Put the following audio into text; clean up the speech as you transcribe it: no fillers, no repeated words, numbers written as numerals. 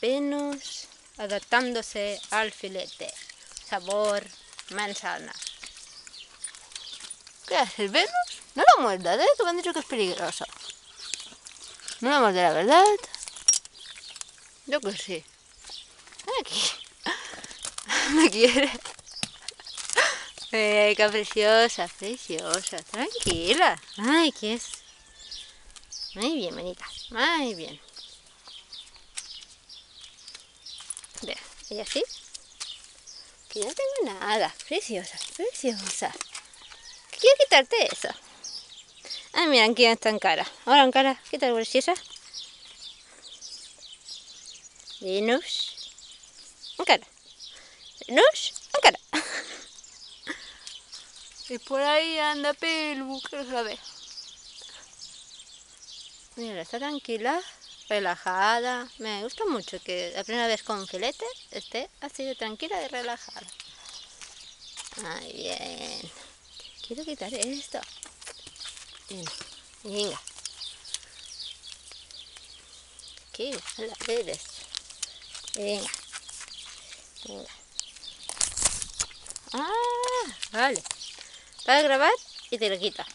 Venus adaptándose al filete. Sabor manzana. ¿Qué haces, Venus? No la muerdas, ¿eh? Que me han dicho que es peligroso. No la morderá, ¿verdad? Yo que sí. Aquí. Me quiere. Qué preciosa, preciosa. Tranquila. Ay, ¿qué es? Muy bien, manita. Muy bien. Ve, ella sí. Que yo no tengo nada. Preciosa, preciosa. Quiero quitarte eso. Ay, mira, aquí está en cara. Ahora en cara, ¿qué tal, preciosa? Venus. En cara. Venus. En cara. Y por ahí anda Pelu, que lo sabe. Mira, está tranquila, relajada. Me gusta mucho que la primera vez con filete esté así de tranquila y relajada. Ay, bien. Quiero quitar esto. Bien. Venga. Qué mala eres. Venga. Venga. Ah, vale. Para grabar y te lo quita.